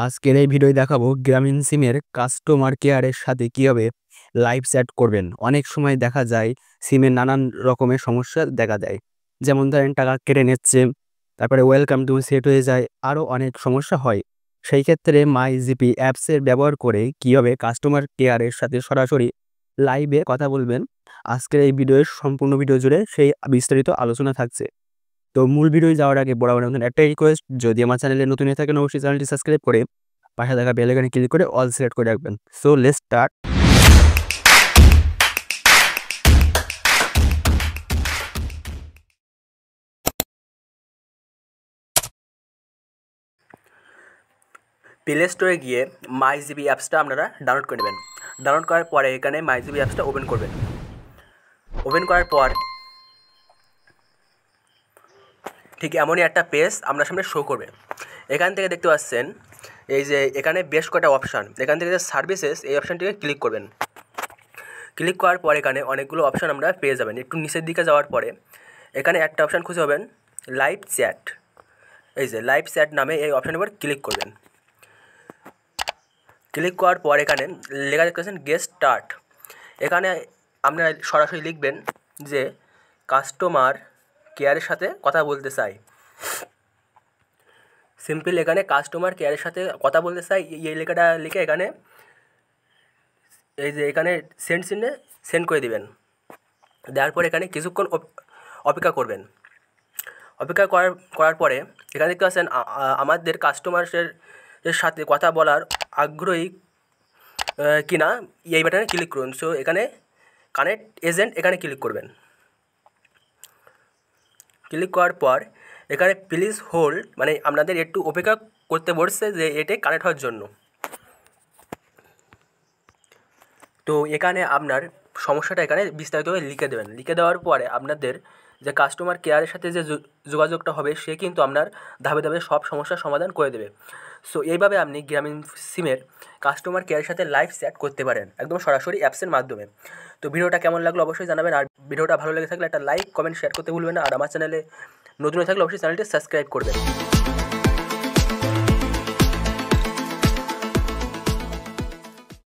আজকের এই ভিডিওয় দেখাবো গ্রামীণ সিমের কাস্টমার কেয়ারের সাথে কিভাবে লাইভ চ্যাট করবেন। অনেক সময় দেখা যায় সিমের নানান রকমের সমস্যা দেখা দেয়, যেমন ধরেন টাকা কেটে নিচ্ছে, তারপরে ওয়েলকাম টু সেট হয়ে যায়, আরও অনেক সমস্যা হয়। সেই ক্ষেত্রে মাই জিপি অ্যাপসের ব্যবহার করে কিভাবে কাস্টমার কেয়ারের সাথে সরাসরি লাইভে কথা বলবেন, আজকের এই ভিডিওর সম্পূর্ণ ভিডিও জুড়ে সেই বিস্তারিত আলোচনা থাকছে। তো মূল ভিডিও যাওয়ার আগে বরাবর একটা রিকোয়েস্ট, যদি আমার চ্যানেলে নতুন হয়ে থাকেন অবশ্যই চ্যানেলটি সাবস্ক্রাইব করে পাশে থাকা বেল আইকনে ক্লিক করে অল সিলেক্ট করে রাখবেন। So let's start. প্লে স্টোরে গিয়ে মাই জিবি অ্যাপসটা আপনারা ডাউনলোড করে নেবেন। ডাউনলোড করার পরে এখানে মাই জিবি অ্যাপসটা ওপেন করবেন। ওপেন করার পর ঠিক এমনই একটা পেজ আপনার সামনে শো করবে। এখান থেকে দেখতে পাচ্ছেন এই যে এখানে বেশ কটা অপশান, এখান থেকে যে সার্ভিসেস এই অপশানটিকে ক্লিক করবেন। ক্লিক করার পর এখানে অনেকগুলো অপশান আমরা পেয়ে যাবেন। একটু নিচের দিকে যাওয়ার পরে এখানে একটা অপশান খুঁজে পাবেন লাইভ চ্যাট। এই যে লাইভ চ্যাট নামে এই অপশানের উপর ক্লিক করবেন। ক্লিক করার পর এখানে লেখা দেখতে পাচ্ছেন গেট স্টার্ট। এখানে আপনারা সরাসরি লিখবেন যে কাস্টমার কেয়ারের সাথে কথা বলতে চাই। সিম্পল এখানে কাস্টমার কেয়ারের সাথে কথা বলতে চাই এই লেখাটা লিখে এখানে এই যে এখানে সেন্ড চিহ্নে সেন্ড করে দিবেন। দেওয়ার পরে এখানে কিছুক্ষণ অপেক্ষা করবেন। অপেক্ষা করার পরে এখানে দেখতে পাচ্ছেন আমাদের কাস্টমারের সাথে কথা বলার আগ্রহী কিনা এই বাটনে ক্লিক করুন। সো এখানে কানেক্ট এজেন্ট এখানে ক্লিক করবেন। ক্লিক করার পর এখানে প্লিজ হোল্ড, মানে আপনাদের একটু অপেক্ষা করতে বলছে যে এটা কানেক্ট হওয়ার জন্য। তো এখানে আপনার সমস্যাটা এখানে বিস্তারিতভাবে লিখে দেবেন। লিখে দেওয়ার পরে আপনাদের যে কাস্টমার কেয়ারের সাথে যে যোগাযোগটা হবে সে কিন্তু আপনার ধাপে ধাপে সব সমস্যার সমাধান করে দেবে। সো এইভাবে আপনি গ্রামীণ সিমের কাস্টমার কেয়ারের সাথে লাইভ চ্যাট করতে পারেন একদম সরাসরি অ্যাপসের মাধ্যমে। তো ভিডিওটা কেমন লাগলো অবশ্যই জানাবেন, আর ভিডিওটা ভালো লেগে থাকলে একটা লাইক কমেন্ট শেয়ার করতে ভুলবেন না। আর আমার চ্যানেলে নতুন হয়ে থাকলে অবশ্যই চ্যানেলটি সাবস্ক্রাইব করবেন।